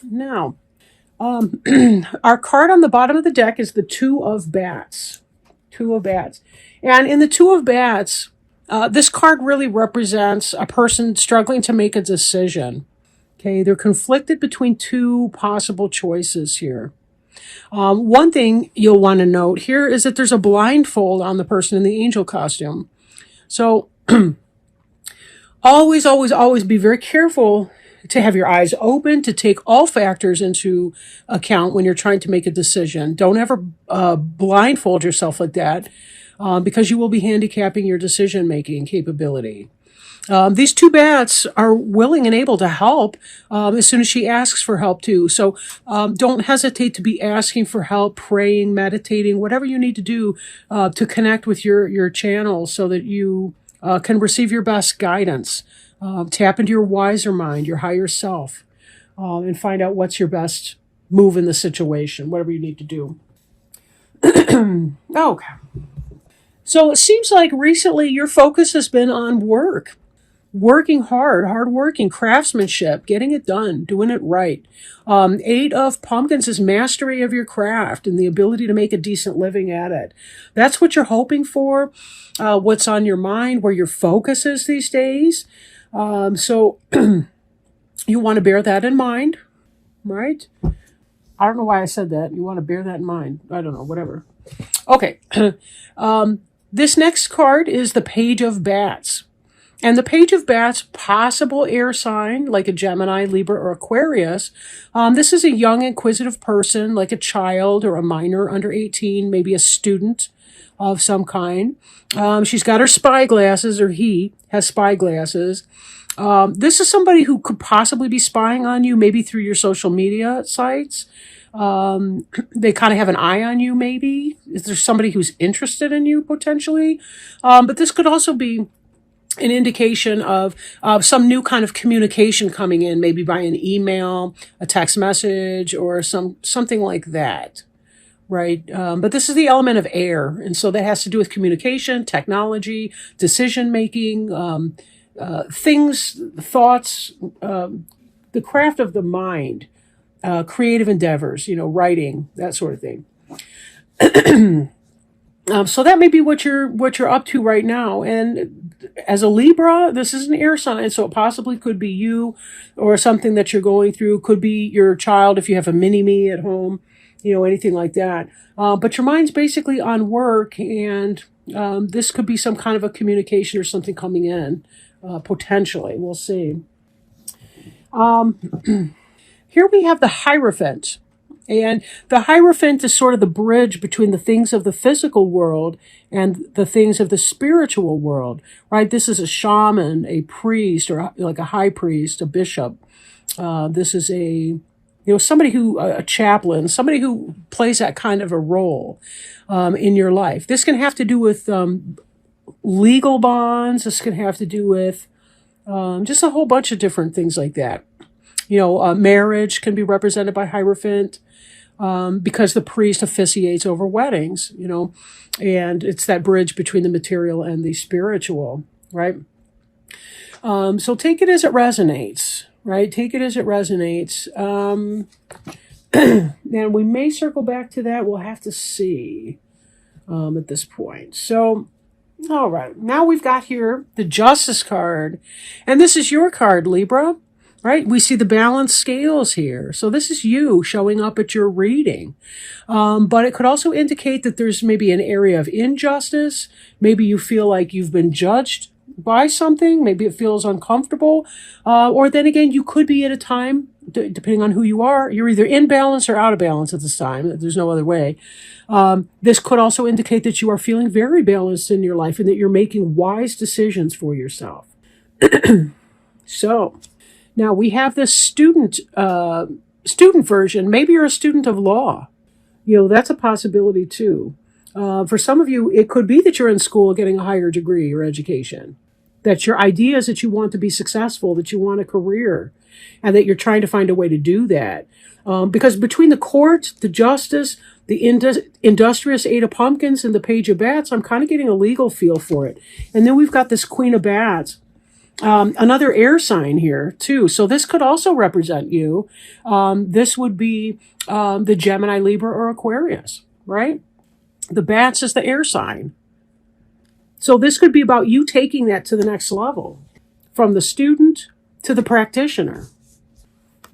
Now, our card on the bottom of the deck is the Two of Bats. Two of Bats. And in the Two of Bats, this card really represents a person struggling to make a decision. Okay, they're conflicted between two possible choices here. One thing you'll want to note here is that there's a blindfold on the person in the angel costume. So always be very careful to have your eyes open, to take all factors into account when you're trying to make a decision. Don't ever blindfold yourself like that because you will be handicapping your decision-making capability. These two bats are willing and able to help as soon as she asks for help too. So don't hesitate to be asking for help, praying, meditating, whatever you need to do to connect with your channel so that you can receive your best guidance. Tap into your wiser mind, your higher self, and find out what's your best move in the situation, whatever you need to do. Okay. So it seems like recently your focus has been on work. Working hard working, craftsmanship, getting it done, doing it right. Eight of Pumpkins is mastery of your craft and the ability to make a decent living at it. That's what you're hoping for, what's on your mind, where your focus is these days. So you want to bear that in mind, right? I don't know why I said that. You want to bear that in mind. I don't know, whatever. Okay. This next card is the Page of Bats. And the Page of Bats, possible air sign, like a Gemini, Libra, or Aquarius. This is a young, inquisitive person, like a child or a minor under 18, maybe a student of some kind. She's got her spy glasses, or he has spy glasses. This is somebody who could possibly be spying on you, maybe through your social media sites. They kind of have an eye on you, maybe. Is there somebody who's interested in you, potentially? But this could also be an indication of some new kind of communication coming in, maybe by an email, a text message, or something like that, right? But this is the element of air, and so that has to do with communication, technology, decision-making, things, thoughts, the craft of the mind, creative endeavors, writing, that sort of thing. So that may be what you're up to right now. And as a Libra, this is an air sign, so it possibly could be you or something that you're going through. Could be your child if you have a mini-me at home, anything like that. But your mind's basically on work, and this could be some kind of a communication or something coming in, potentially. We'll see. Here we have the Hierophant. And the Hierophant is sort of the bridge between the things of the physical world and the things of the spiritual world, right? This is a shaman, a priest, or like a high priest, a bishop. This is somebody a chaplain, somebody who plays that kind of a role in your life. This can have to do with legal bonds. This can have to do with just a whole bunch of different things like that. Marriage can be represented by Hierophant. Because the priest officiates over weddings, and it's that bridge between the material and the spiritual, right? So take it as it resonates, right? Take it as it resonates. And we may circle back to that. We'll have to see at this point. So, all right. Now we've got here the Justice card. And this is your card, Libra. Right? We see the balanced scales here. So this is you showing up at your reading. But it could also indicate that there's maybe an area of injustice. Maybe you feel like you've been judged by something. Maybe it feels uncomfortable. Or then again, you could be at a time, depending on who you are, you're either in balance or out of balance at this time. There's no other way. This could also indicate that you are feeling very balanced in your life and that you're making wise decisions for yourself. So, now we have this student version. Maybe you're a student of law. That's a possibility too. For some of you, it could be that you're in school getting a higher degree or education. That your idea is that you want to be successful, that you want a career, and that you're trying to find a way to do that. Because between the court, the justice, the industrious Eight of Pumpkins, and the Page of Bats, I'm kind of getting a legal feel for it. And then we've got this Queen of Bats. Another air sign here too. So this could also represent you. This would be the Gemini, Libra, or Aquarius, right? The bats is the air sign. So this could be about you taking that to the next level, from the student to the practitioner,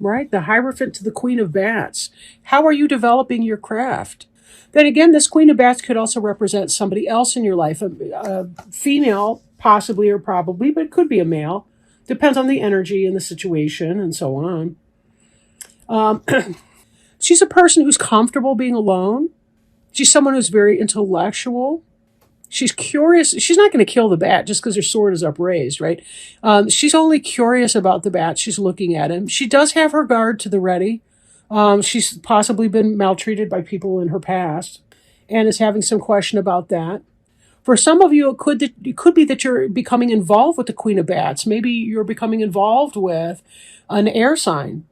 right? The Hierophant to the Queen of Bats. How are you developing your craft? Then again, this Queen of Bats could also represent somebody else in your life, a female, possibly or probably, but it could be a male. Depends on the energy and the situation and so on. She's a person who's comfortable being alone. She's someone who's very intellectual. She's curious. She's not going to kill the bat just because her sword is upraised, right? She's only curious about the bat. She's looking at him. She does have her guard to the ready. She's possibly been maltreated by people in her past and is having some question about that. For some of you, it could be that you're becoming involved with the Queen of Bats. Maybe you're becoming involved with an air sign,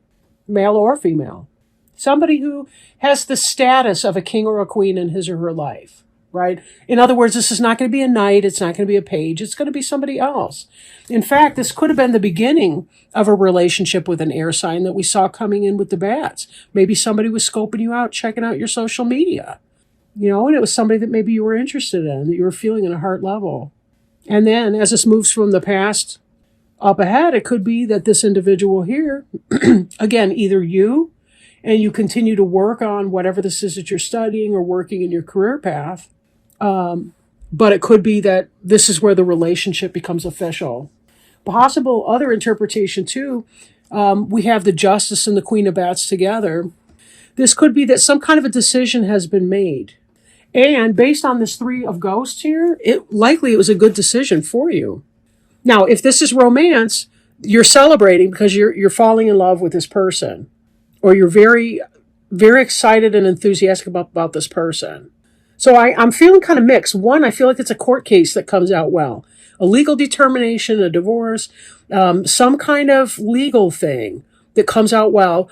male or female. Somebody who has the status of a king or a queen in his or her life, right? In other words, this is not going to be a knight. It's not going to be a page. It's going to be somebody else. In fact, this could have been the beginning of a relationship with an air sign that we saw coming in with the bats. Maybe somebody was scoping you out, checking out your social media, and it was somebody that maybe you were interested in, that you were feeling at a heart level. And then as this moves from the past up ahead, it could be that this individual here, again, either you and you continue to work on whatever this is that you're studying or working in your career path. But it could be that this is where the relationship becomes official. Possible other interpretation too, we have the Justice and the Queen of Bats together. This could be that some kind of a decision has been made. And based on this Three of Ghosts here, it was a good decision for you. Now, if this is romance, you're celebrating because you're falling in love with this person. Or you're very, very excited and enthusiastic about this person. So I'm feeling kind of mixed. One, I feel like it's a court case that comes out well. A legal determination, a divorce, some kind of legal thing that comes out well.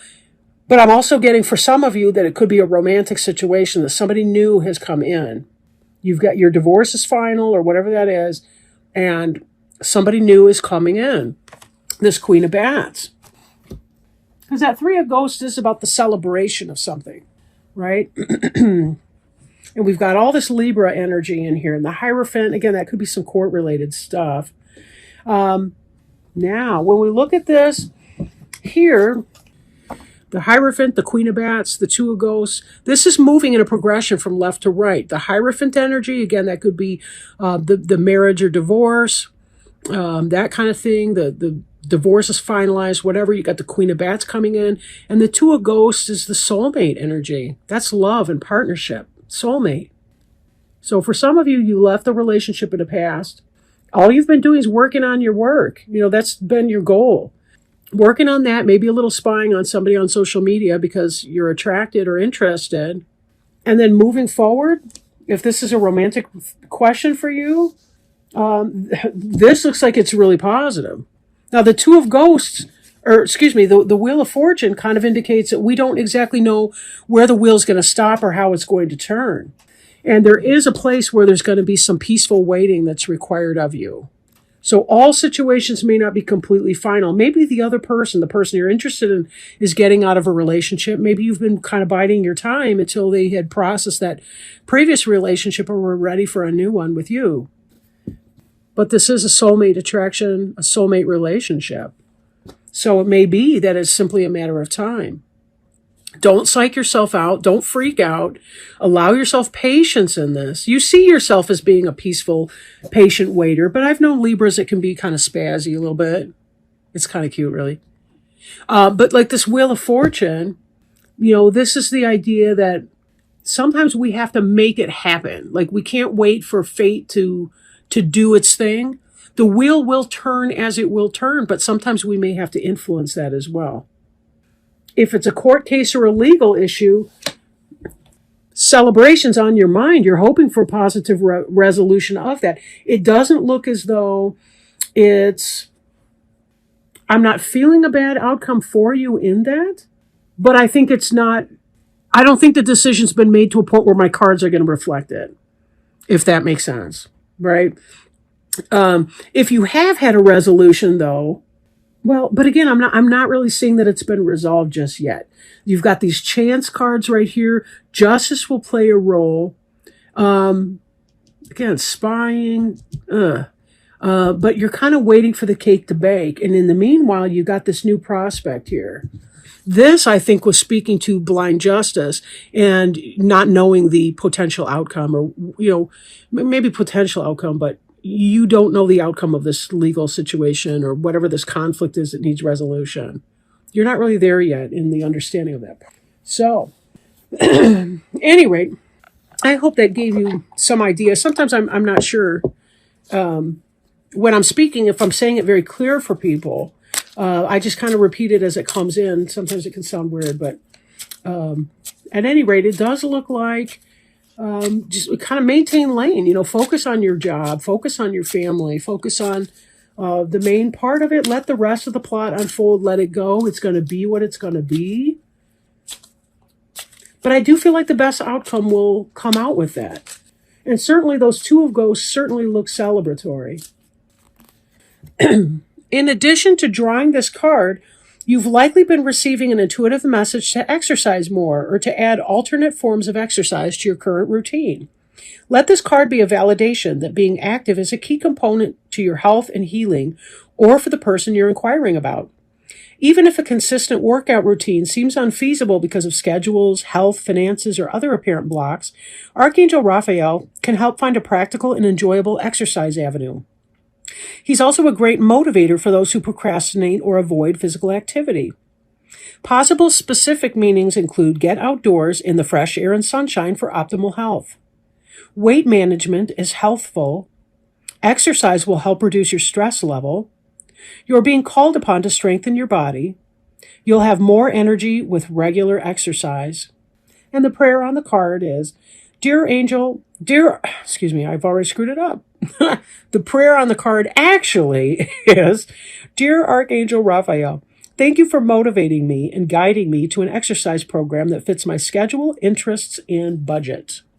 But I'm also getting for some of you that it could be a romantic situation that somebody new has come in. You've got your divorce is final or whatever that is, and somebody new is coming in. This Queen of Bats. Because that Three of Ghosts is about the celebration of something, right? And we've got all this Libra energy in here. And the Hierophant, again, that could be some court-related stuff. Now, when we look at this here, the Hierophant, the Queen of Bats, the Two of Ghosts, this is moving in a progression from left to right. The Hierophant energy, again, that could be the marriage or divorce, that kind of thing, the divorce is finalized, whatever. You got the Queen of Bats coming in. And the Two of Ghosts is the soulmate energy. That's love and partnership. Soulmate. So for some of you, you left the relationship in the past. All you've been doing is working on your work. That's been your goal. Working on that, maybe a little spying on somebody on social media because you're attracted or interested. And then moving forward, if this is a romantic question for you, this looks like it's really positive. Now, the Two of Ghosts, the Wheel of Fortune kind of indicates that we don't exactly know where the wheel's going to stop or how it's going to turn. And there is a place where there's going to be some peaceful waiting that's required of you. So all situations may not be completely final. Maybe the other person, the person you're interested in, is getting out of a relationship. Maybe you've been kind of biding your time until they had processed that previous relationship or were ready for a new one with you. But this is a soulmate attraction, a soulmate relationship. So it may be that it's simply a matter of time. Don't psych yourself out. Don't freak out. Allow yourself patience in this. You see yourself as being a peaceful, patient waiter, but I've known Libras that can be kind of spazzy a little bit. It's kind of cute, really. But like this Wheel of Fortune, this is the idea that sometimes we have to make it happen. Like we can't wait for fate to do its thing. The wheel will turn as it will turn, but sometimes we may have to influence that as well. If it's a court case or a legal issue, celebration's on your mind. You're hoping for positive resolution of that. It doesn't look as though I'm not feeling a bad outcome for you in that, but I think I don't think the decision's been made to a point where my cards are going to reflect it, if that makes sense, right? If you have had a resolution, though, well, but again, I'm not really seeing that it's been resolved just yet. You've got these chance cards right here. Justice will play a role. Again, spying. But you're kind of waiting for the cake to bake. And in the meanwhile, you got this new prospect here. This, I think, was speaking to blind justice and not knowing the potential outcome, or, maybe potential outcome, but you don't know the outcome of this legal situation or whatever this conflict is that needs resolution. You're not really there yet in the understanding of that. So, any rate, I hope that gave you some idea. Sometimes I'm not sure when I'm speaking, if I'm saying it very clear for people. I just kind of repeat it as it comes in. Sometimes it can sound weird, but at any rate, it does look like just kind of maintain lane, focus on your job, focus on your family, focus on the main part of it. Let the rest of the plot unfold. Let it go. It's going to be what it's going to be. But I do feel like the best outcome will come out with that. And certainly those two of ghosts certainly look celebratory. In addition to drawing this card, you've likely been receiving an intuitive message to exercise more or to add alternate forms of exercise to your current routine. Let this card be a validation that being active is a key component to your health and healing, or for the person you're inquiring about. Even if a consistent workout routine seems unfeasible because of schedules, health, finances, or other apparent blocks, Archangel Raphael can help find a practical and enjoyable exercise avenue. He's also a great motivator for those who procrastinate or avoid physical activity. Possible specific meanings include get outdoors in the fresh air and sunshine for optimal health. Weight management is healthful. Exercise will help reduce your stress level. You're being called upon to strengthen your body. You'll have more energy with regular exercise. And the prayer on the card is, I've already screwed it up. The prayer on the card actually is, Dear Archangel Raphael, thank you for motivating me and guiding me to an exercise program that fits my schedule, interests, and budget.